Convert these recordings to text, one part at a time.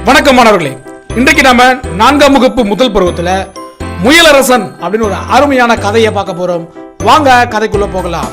வணக்கம் மாணவர்களே, இன்றைக்கு நாம 4ஆம் வகுப்பு முதல் பருவத்துல முயலரசன் அப்படின்னு ஒரு அருமையான கதையை பார்க்க போறோம். வாங்க கதைக்குள்ள போகலாம்.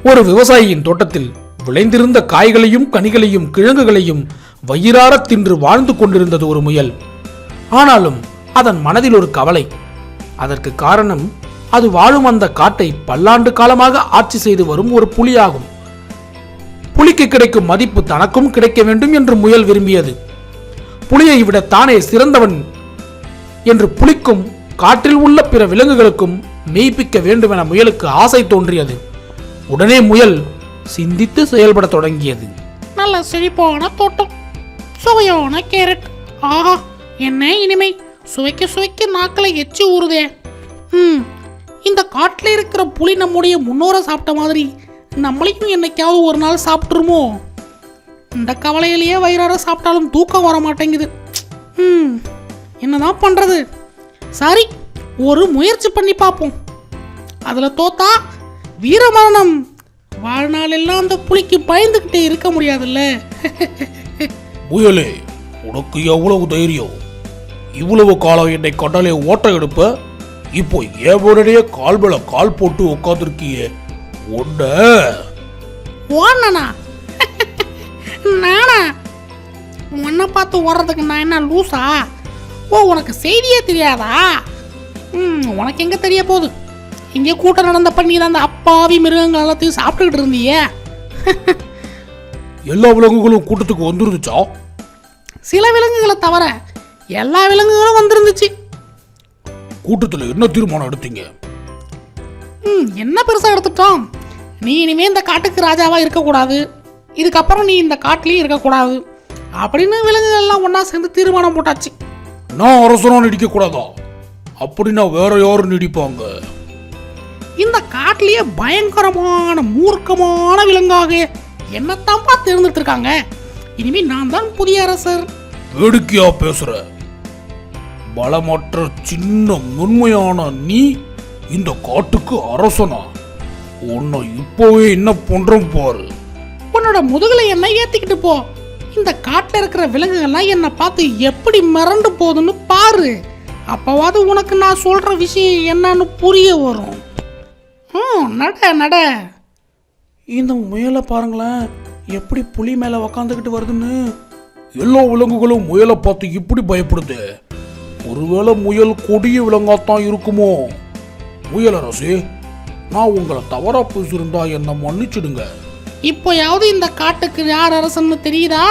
ஒரு விவசாயியின் தோட்டத்தில் விளைந்திருந்த காய்களையும் கனிகளையும் கிழங்குகளையும் வயிறார தின்று வாழ்ந்து கொண்டிருந்தது ஒரு முயல். ஆனாலும் அதன் மனதில் ஒரு கவலை. அதற்கு காரணம், அது வாழும் அந்த காட்டை பல்லாண்டு காலமாக ஆட்சி செய்து வரும் ஒரு புலியாகும். புலிக்கு கிடைக்கும் மதிப்பு தனக்கும் கிடைக்க வேண்டும் என்று முயல் விரும்பியது. புலியை விட தானே சிறந்தவன் என்று புலிக்கும் காட்டில் உள்ள பிற விலங்குகளுக்கும் மெய்ப்பிக்க வேண்டும் என முயலுக்கு ஆசை தோன்றியது. உடனே முயல் சிந்தித்து செயல்பட தொடங்கியது. நல்ல செழிப்பான தோட்டம், சுவையான கேரட், ஆஹா என்ன இனிமை! சுவைக்க சுவைக்க நாக்களை எச்சி ஊறுதே. இந்த காட்டில் இருக்கிற புலி நம்முடைய முன்னோரை சாப்பிட்ட மாதிரி நம்மளையும் என்னைக்காவது ஒரு நாள் சாப்பிட்டுருமோ? இந்த கவலையிலேயே வயிறார சாப்பிட்டாலும் தூக்கம் வர மாட்டேங்குது. என்னதான் பண்றது? சரி, ஒரு முயற்சி பண்ணி பார்ப்போம். அதுல தோத்தா வீரமரணம். வாழ்நாள் எல்லாம் அந்த புலிக்கு பயந்துகிட்டே இருக்க முடியாதுல்ல. முயலே, உனக்கு எவ்வளவு தைரியம்? இவ்வளவு காலம் என்னை கண்டாலே ஓட்ட எடுப்ப, இப்போ எவனுடைய கால் மேல கால் போட்டு உட்காந்துருக்கியே ஓடனா? நானா? உன்னை பார்த்து ஓடுறதுக்கு நான் என்ன லூசா? ஓ, உனக்கு செய்தியே தெரியாதா? உனக்கு எங்க தெரிய போகுது? இங்கே கூட்டம் நடந்தப்ப நீ தான் அந்த அப்பாவி மிருகங்கள் எல்லாத்தையும் சாப்பிட்டுக்கிட்டு இருந்தியே. எல்லா விலங்குகளும் கூட்டத்துக்கு வந்துருந்துச்சா? சில விலங்குகளை தவிர எல்லா விலங்குகளும் வந்திருந்துச்சு. கூட்டத்தில் என்ன தீர்மானம் எடுத்தீங்க? என்ன பெருசா எடுத்துட்டோம்? நீ இனிமே இந்த காட்டுக்கு ராஜாவா இருக்கக்கூடாது, இதுக்கப்புறம் நீ இந்த காட்டிலையும் இருக்கக்கூடாது அப்படின்னு விலங்குகள் எல்லாம் ஒன்னா சேர்ந்து தீர்மானம் போட்டாச்சு. நான் அரசனா நீடிக்க கூடாதா? அப்படின்னா வேற யாரும் நீடிப்பாங்க? இந்த காட்டிலேயே பயங்கரமான மூர்க்கமான விலங்காக என்னத்தான் பார்த்து இருந்துட்டு இருக்காங்க. இனிமே நான் தான் புதிய அரசர். வேடிக்கையா பேசுற? பலமற்ற சின்ன நுண்மையான நீ இந்த காட்டுக்கு அரசனா? உன்னை இப்போவே என்ன பண்றோம் பாரு. உன்னோட முதுகுல என்ன ஏத்திக்கிட்டு போ. இந்த காட்டுல இருக்கிற விலங்குகள்லாம் என்ன பார்த்து எப்படி மிரண்டு போகுதுன்னு பாரு. அப்பவாது உனக்கு நான் சொல்ற விஷயம் என்னன்னு புரிய வரும். நட நட. இந்த முயலை பாருங்களேன், எப்படி புலி மேல உக்காந்துக்கிட்டு வருதுன்னு. எல்லா விலங்குகளும் முயலை பார்த்து இப்படி பயப்படுது. ஒருவேளை முயல் கொடிய விலங்காத்தான் இருக்குமோ? முயலரசே, நான் உங்களை தவறா பேசியிருந்தா என்ன மன்னிச்சிடுங்க. இப்போயாவது இந்த காட்டுக்கு யார் அரசன்னு தெரியுதா?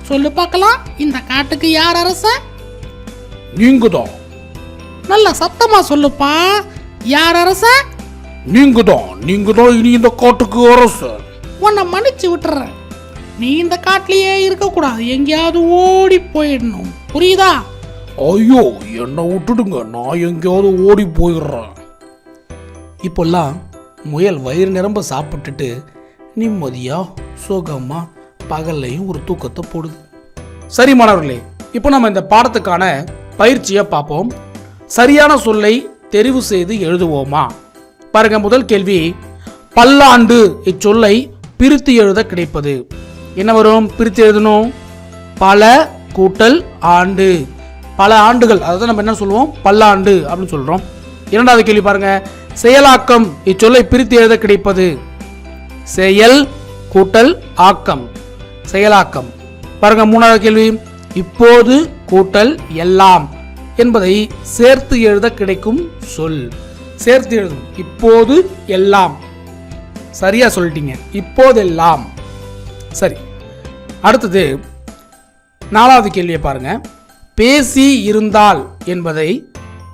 சொல்லு பார்க்கலாம், இந்த காட்டுக்கு யார் அரசன்? நீங்க தான். நல்ல சத்தமா சொல்லுப்பா, யார் அரசன்? நீங்க தான். நீங்க தான் இனி இந்த காட்டுக்கு அரசன். உன்னை மன்னிச்சு விட்டுறேன். நீ இந்த காட்டிலேயே இருக்க கூடாது, எங்கேயாவது ஓடி போயிடணும், புரியுதா? ஐயோ, என்ன விட்டுடுங்க, நான் எங்கேயாவது ஓடி போயிடுறேன். இப்பெல்லாம் முயல் வயிறு நிரம்ப சாப்பிட்டுட்டு நிம்மதியா சுகமா பகல்லையும் ஒரு தூக்கத்தை போடுது. சரி மாணவர்களே, இப்போ நம்ம இந்த பாடத்துக்கான பயிற்சியை பார்ப்போம். சரியான சொல்லை தெரிவு செய்து எழுதுவோமா? பாருங்க, முதல் கேள்வி, பல்லாண்டு இச்சொல்லை பிரித்து எழுத கிடைப்பது என்ன வரும்? பிரித்து எழுதணும், பல கூட்டல் ஆண்டு. பல ஆண்டுகள், அதாவது நம்ம என்ன சொல்லுவோம்? பல்லாண்டு அப்படின்னு சொல்றோம். இரண்டாவது கேள்வி பாருங்க, செயலாக்கம் இச்சொல்லை பிரித்து எழுத கிடைப்பது செயல் கூட்டல் ஆக்கம், செயலாக்கம். பாருங்க, மூணாவது கேள்வி, இப்போது கூட்டல் எல்லாம் என்பதை சேர்த்து எழுத கிடைக்கும் சொல். சேர்த்து எழுதும், இப்போது எல்லாம். சரியா சொல்லிட்டீங்க, இப்போதெல்லாம். சரி, அடுத்தது நாலாவது கேள்வியை பாருங்க, பேசி இருந்தால் என்பதை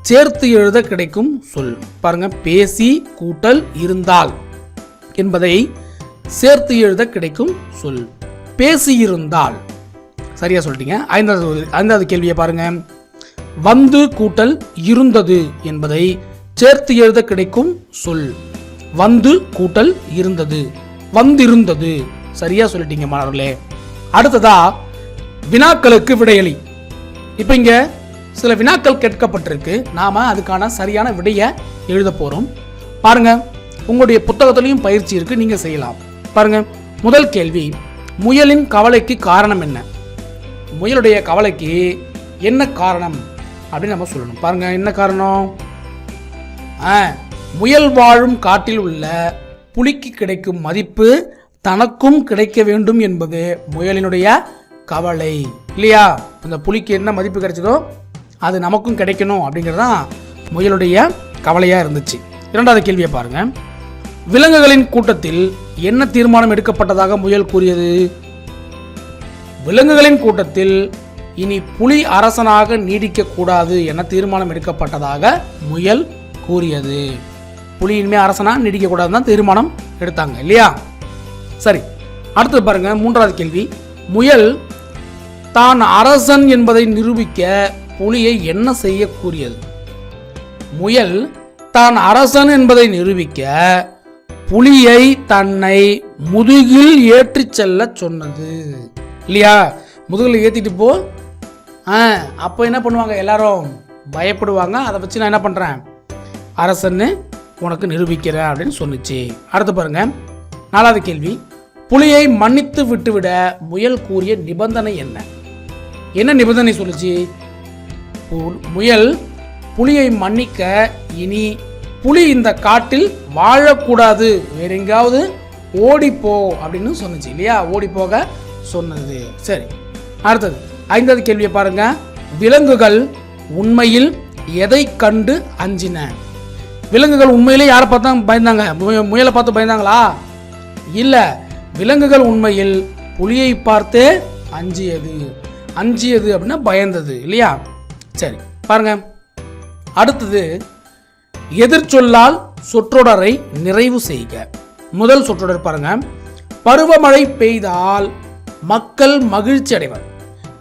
சேர்த்து எழுத கிடைக்கும் சொல். பாருங்க, பேசி கூட்டல் இருந்தால் என்பதை சேர்த்து எழுத கிடைக்கும் சொல் பேசி இருந்தால். சரியா சொல்லிட்டீங்க. ஐந்தாவது கேள்வியை பாருங்க, வந்து கூட்டல் இருந்தது என்பதை சேர்த்து எழுத கிடைக்கும் சொல் வந்து கூட்டல் இருந்தது, வந்திருந்தது. சரியா சொல்லிட்டீங்க மாணவர்களே. அடுத்ததா வினாக்களுக்கு விடையளி. இப்ப இங்க சில வினாக்கள் கேட்கப்பட்டிருக்கு. நாம அதுக்கான சரியான விடையை எழுத போறோம். பாருங்க, உங்களுடைய புத்தகத்திலையும் பயிற்சி இருக்கு, நீங்க செய்யலாம். பாருங்க, முதல் கேள்வி, முயலின் கவலைக்கு காரணம் என்ன? முயலுடைய கவலைக்கு என்ன காரணம் அப்படின்னு நம்ம சொல்லணும். பாருங்க, என்ன காரணம்? முயல் வாழும் காட்டில் உள்ள புலிக்கு கிடைக்கும் மதிப்பு தனக்கும் கிடைக்க வேண்டும் என்பது முயலினுடைய கவலை இல்லையா? அந்த புலிக்கு என்ன மதிப்பு கிடைச்சதோ அது நமக்கும் கிடைக்கணும் அப்படிங்கிறது தான் முயலுடைய கவலையாக இருந்துச்சு. இரண்டாவது கேள்வியை பாருங்க, விலங்குகளின் கூட்டத்தில் என்ன தீர்மானம் எடுக்கப்பட்டதாக முயல் கூறியது? விலங்குகளின் கூட்டத்தில் இனி புலி அரசனாக நீடிக்க கூடாது என தீர்மானம் எடுக்கப்பட்டதாக முயல் கூறியது. புலி இனிமே அரசனா நீடிக்க கூடாதுன்னு தான் தீர்மானம் எடுத்தாங்க இல்லையா? சரி, அடுத்து பாருங்க, மூன்றாவது கேள்வி, முயல் தான் அரசன் என்பதை நிரூபிக்க புலியை என்ன செய்ய கூறியது? முயல் தான் அரசன் என்பதை நிரூபிக்க புலியை தன்னை முதுகில் ஏற்றிச் செல்ல சொன்னது இல்லையா? முதுகில் ஏற்றிட்டு போ, அப்போ என்ன பண்ணுவாங்க, எல்லாரும் பயப்படுவாங்க. அதை வச்சு நான் என்ன பண்ணுறேன், அரசன்னு உனக்கு நிரூபிக்கிறேன் அப்படின்னு சொன்னிச்சு. அடுத்து பாருங்க, நாலாவது கேள்வி, புலியை மன்னித்து விட்டுவிட முயல் கூறிய நிபந்தனை என்ன? என்ன நிபந்தனை சொல்லுச்சு? முயல் புலியை மன்னிக்க இனி புலி இந்த காட்டில் வாழக்கூடாது, வேற எங்காவது ஓடிப்போ அப்படின்னு சொன்னிச்சு இல்லையா? ஓடி போக சொன்னது. சரி, அடுத்தது ஐந்தாவது கேள்வியை பாருங்க, விலங்குகள் உண்மையில் எதை கண்டு அஞ்சின? விலங்குகள் உண்மையிலே யாரை பார்த்தா பயந்தாங்க? முயலை பார்த்து பயந்தாங்களா? இல்ல, விலங்குகள் உண்மையில் புலியை பார்த்தே அஞ்சியது. அஞ்சியது அப்படின்னா பயந்தது இல்லையா? சரி, பாருங்க, அடுத்தது எதிர்ச்சொல்லால் சொற்றொடரை நிறைவு செய்க. முதல் சொற்றொடர் பாருங்க, பருவமழை பெய்தால் மக்கள் மகிழ்ச்சி அடைவர்,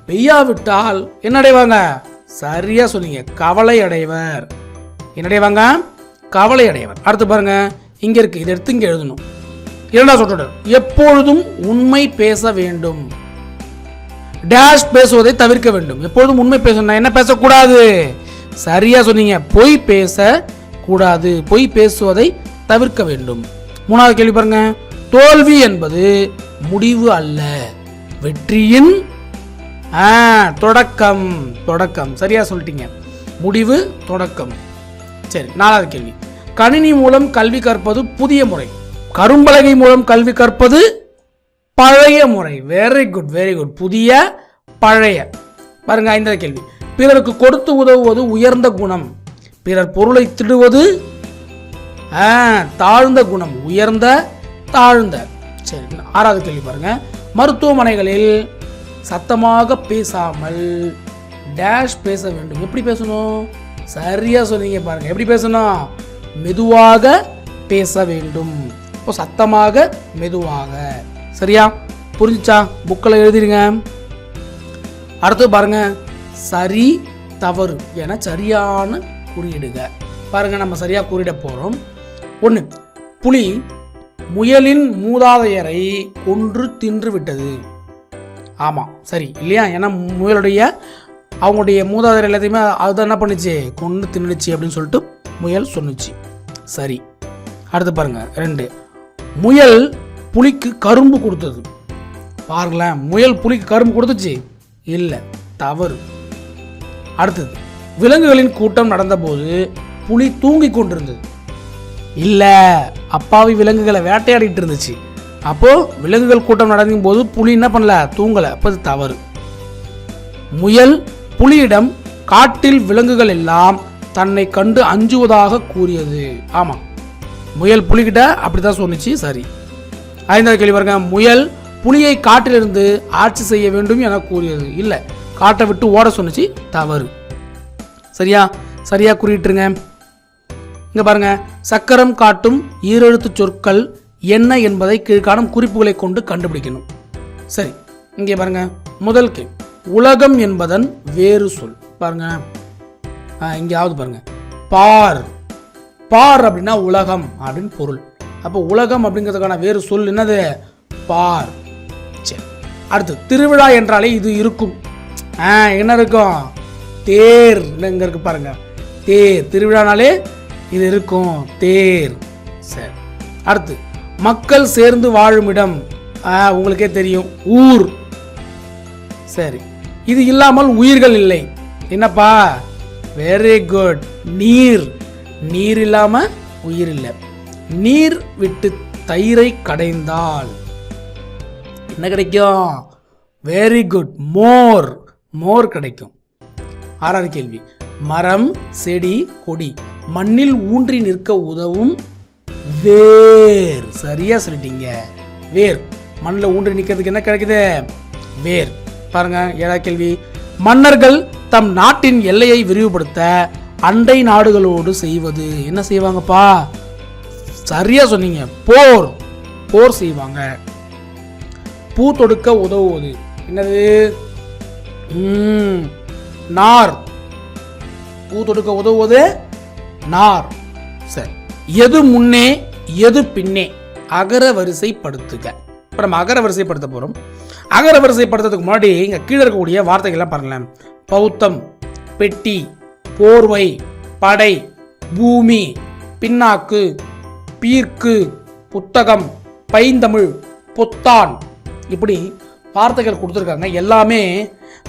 பெய்யாவிட்டால் என்ன அடைவாங்க? சரியா சொன்னீங்க, கவலை அடைவர். என்ன அடைவாங்க? கவலை அடைவர். அடுத்து பாருங்க, இங்க இருக்கு, இதை எடுத்து இங்க எழுதணும். இரண்டாவது சொற்றொடர், எப்பொழுதும் உண்மை பேச வேண்டும், டேஷ் பேசுவதை தவிர்க்க வேண்டும். எப்பொழுதும் உண்மை பேசணும், என்ன பேசக்கூடாது? சரியா சொன்னீங்க, பொய் பேச கூடாது, பொய் பேசுவதை தவிர்க்க வேண்டும். மூணாவது கேள்வி பாருங்க, தோல்வி என்பது முடிவு அல்ல, வெற்றியின் தொடக்கம். தொடக்கம் சரியா சொல்லிட்டீங்க, முடிவு தொடக்கம். சரி, நாலாவது கேள்வி, கணினி மூலம் கல்வி கற்பது புதிய முறை, கரும்பலகை மூலம் கல்வி கற்பது பழைய முறை. வெரி குட், வெரி குட், புதிய பழைய. பாருங்க, ஐந்தாவது கேள்வி, பிறருக்கு கொடுத்து உதவுவது உயர்ந்த குணம், பிறர் பொருளை திருடுவது தாழ்ந்த குணம், உயர்ந்த தாழ்ந்த. சரி, ஆறாவது கேள்வி பாருங்க, மருத்துவமனைகளில் சத்தமாக பேசாமல் டேஷ் பேச வேண்டும். எப்படி பேசணும்? சரியா சொன்னீங்க, பாருங்க, எப்படி பேசணும்? மெதுவாக பேச வேண்டும். இப்போ சத்தமாக மெதுவாக. சரியா புரிஞ்சுச்சா? புக்கில் எழுதிருங்க. அடுத்து பாருங்க, சரி தவறு என சரியான குறியிடுக. பாருங்க, நம்ம சரியா குறியிட போறோம். 1, புலி முயலின் மூதாதையரை கொன்று தின்று விட்டது. ஆமா, சரி இல்லையா? ஏன்னா முயலுடைய அவங்களுடைய மூதாதையர் எல்லாத்தையுமே அதுதான் என்ன பண்ணுச்சு, கொன்று தின்னுச்சு அப்படின்னு சொல்லிட்டு முயல் சொன்னுச்சு. சரி. அடுத்து பாருங்க, 2, முயல் புலிக்கு கரும்பு கொடுத்தது. பாருங்களேன், முயல் புலிக்கு கரும்பு கொடுத்துச்சு? இல்லை, தவறு. அடுத்தது, விலங்குகளின் கூட்டம் நடந்தபோது புலி தூங்கி கொண்டிருந்தது. இல்லை, அப்பாவி விலங்குகளை வேட்டையாடிட்டு இருந்துச்சு. அப்போ விலங்குகள் கூட்டம் நடக்கும் போது புலி என்ன பண்ணல, தூங்கலை. அப்போ தவறு. முயல் புலியிடம் காட்டில் விலங்குகள் எல்லாம் தன்னை கண்டு அஞ்சுவதாக கூறியது. ஆமா, முயல் புலிகிட்ட அப்படிதான் சொன்னிச்சு. சரி. 5வது கேள்வி பாருங்க, முயல் புலியை காட்டிலிருந்து ஆட்சி செய்ய வேண்டும் என கூறியது. இல்லை, காட்டை விட்டு ஓட சொன்னிச்சு. தவறு. சரியா? சரியா குறியிட்டுருங்க. இங்க பாருங்க, சக்கரம் காட்டும் ஈரெழுத்து சொற்கள் என்ன என்பதை கீழ்காணும் குறிப்புகளை கொண்டு கண்டுபிடிக்கணும். சரி, இங்கே பாருங்க, முதல் கேள்வி, உலகம் என்பதன் வேறு சொல். பாருங்க, இங்கேயாவது பாருங்க, பார். பார் அப்படின்னா உலகம் அப்படின்னு பொருள். அப்போ உலகம் அப்படிங்கிறதுக்கான வேறு சொல் என்னது? பார். சரி. அடுத்து, திருவிழா என்றாலே இது இருக்கும். என்ன இருக்கும்? தேர் இங்க இருக்கு பாருங்க, தேர். திருவிழானாலே இது இருக்கும், தேர். சரி, அடுத்து மக்கள் சேர்ந்து வாழும் இடம், உங்களுக்கே தெரியும், ஊர். சரி, இது இல்லாமல் உயிர்கள் இல்லை. என்னப்பா? வெரி குட், நீர். நீர் இல்லாம உயிர் இல்லை. நீர் விட்டு தயிரை கடைந்தால் என்ன கிடைக்கும்? வெரி குட், மோர். மோர் கிடைக்கும். ஆறாவது கேள்வி, மரம், செடி, கொடி மண்ணில் ஊன்றி நிற்க உதவும் வேர். சரியா சொல்லிட்டீங்க, வேர். மண்ணில் ஊன்றி நிற்கிறதுக்கு என்ன கிடைக்குது? வேர். பாருங்க, ஏழாவது கேள்வி, மன்னர்கள் தம் நாட்டின் எல்லையை விரிவுபடுத்த அண்டை நாடுகளோடு செய்வது என்ன செய்வாங்கப்பா? சரியா சொன்னீங்க, போர். போர் செய்வாங்க. பூ தொடுக்க உதவுவது என்னது? நார். பூ தொடுக்க உதவுவது நார். சரி, எது முன்னே எது பின்னே அகர வரிசைப்படுத்துக. இப்ப நம்ம அகர வரிசைப்படுத்த போறோம். அகர வரிசைப்படுத்துறதுக்கு முன்னாடி இங்க கீழே இருக்கக்கூடிய வார்த்தைகள்லாம் பாருங்களேன். பௌத்தம், பெட்டி, போர்வை, படை, பூமி, பின்னாக்கு, பீர்க்கு, புத்தகம், பைந்தமிழ், பொத்தான், இப்படி வார்த்தைகள் கொடுத்துருக்காங்க. எல்லாமே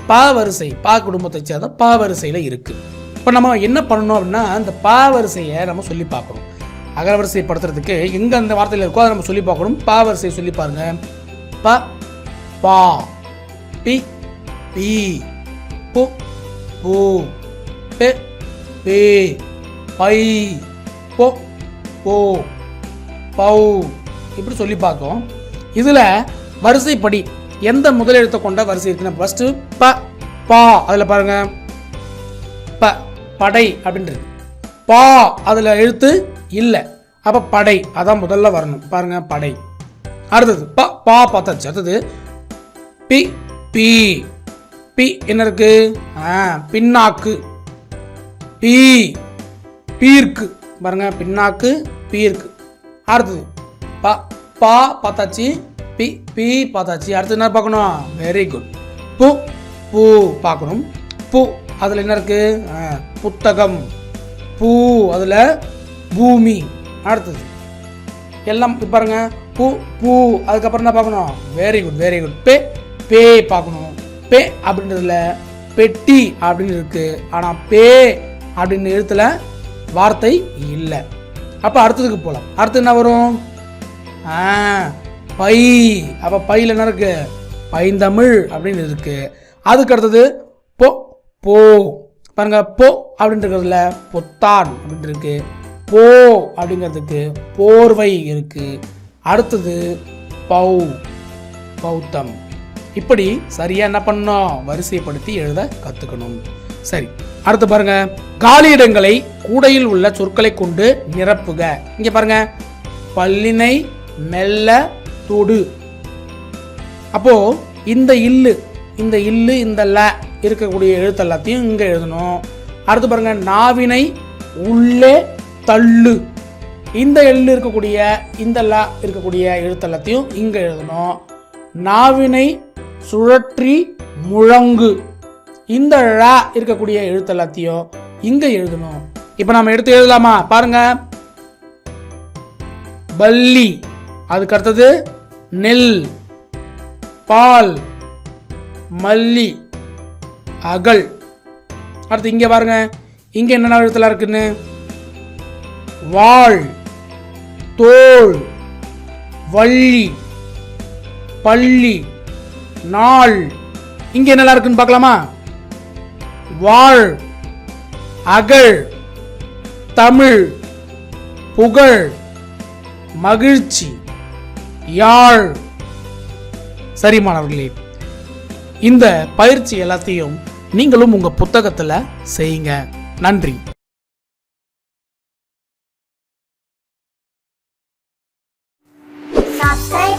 ப வரிசை, பா குடும்பத்தை சேர்ந்த ப வரிசையில் இருக்கு. இப்போ நம்ம என்ன பண்ணணும் அப்படின்னா, அந்த ப வரிசையை நம்ம சொல்லி பார்க்கணும். அகர வரிசைப்படுத்துறதுக்கு எங்கே அந்த வார்த்தையில் இருக்கோ அதை நம்ம சொல்லி பார்க்கணும். ப வரிசையை சொல்லி பாருங்க. ப, பா, பி, பி, பு, பூ, பெ, பே, பை, பொ, போ, பௌ, இப்படி சொல்லி பார்த்தோம். இதில் வரிசைப்படி எந்த முதலெழுத்தை கொண்ட வரிசை இருக்குன்னா, ஃபர்ஸ்ட் ப, பா, அதில் பாருங்க, ப, படை அப்படின்றது. பா, அதில் எழுத்து இல்லை, அப்போ படை அதான் முதல்ல வரணும். பாருங்க, படை. அடுத்தது ப, பா பார்த்தாச்சு. அடுத்தது பி, பி, பி என்ன இருக்கு? பின்னாக்கு, பி, பீர்க்கு. பாருங்க, பின்னாக்கு, பீர்க்கு. அடுத்தது ப, பா பார்த்தாச்சு, பி, பி பார்த்தாச்சு. அடுத்து என்ன பார்க்கணும்? வெரி குட், பு, பூ பார்க்கணும். பூ அதில் என்ன இருக்கு? புத்தகம். பூ அதில் பூமி. அடுத்தது எல்லாம் பாருங்க, பூ, பூ, அதுக்கப்புறம் என்ன பார்க்கணும்? Very good, very good. பே, பே பார்க்கணும். பே அப்படின்றதுல பெட்டி அப்படின்னு இருக்கு, ஆனால் பே அப்படின்னு எழுத்துல வார்த்தை இல்லை. அப்போ அடுத்ததுக்கு போகலாம். அடுத்து என்ன வரும்? பை. அப்போ பையில் என்ன இருக்கு? பைந்தமிழ் அப்படின்னு இருக்கு. அதுக்கு அடுத்தது பொ, போ. பாருங்க, பொ அப்படின்றதுல பொத்தான் அப்படின்னு இருக்கு. போ அப்படிங்கிறதுக்கு போர்வை இருக்கு. அடுத்தது பௌ, பௌத்தம். இப்படி சரியா என்ன பண்ணணும்? வரிசைப்படுத்தி எழுத கத்துக்கணும். சரி, அடுத்து பாருங்க, காலியிடங்களை கூடையில் உள்ள சொற்களை கொண்டு நிரப்புக. இங்க பாருங்க, பல்லினை மெல்ல தொடு. அப்போ இந்த இல்லு, இந்த இல்லு, இந்த ல இருக்கக்கூடிய எழுத்து எல்லாத்தையும் இங்க எழுதணும். அடுத்து பாருங்க, நாவினை உள்ளே தள்ளு. இந்த எள்ளு இருக்கக்கூடிய, இந்த ல இருக்கக்கூடிய எழுத்து எல்லாத்தையும் இங்க எழுதணும். நாவினை சுழற்றி முழங்கு. இந்த ழ இருக்கக்கூடிய எழுத்து எல்லாத்தையும் இங்க எழுதணும். இப்ப நம்ம எடுத்து எழுதலாமா? பாருங்க, பல்லி, அதுக்கு அடுத்தது நெல், பால், மல்லி, அகல். அடுத்து இங்க பாருங்க, இங்க என்னென்ன எழுத்துலாம் இருக்குன்னு? வாள், தோல், வள்ளி, பள்ளி, நாள். இங்க என்னெல்லாம் இருக்குன்னு பார்க்கலாமா? வாழ், அகழ், தமிழ், புகழ், மகிழ்ச்சி, யாழ். சரி மாணவர்களே, இந்த பயிற்சி எல்லாத்தையும் நீங்களும் உங்க புத்தகத்துல செய்யுங்க. நன்றி. Subscribe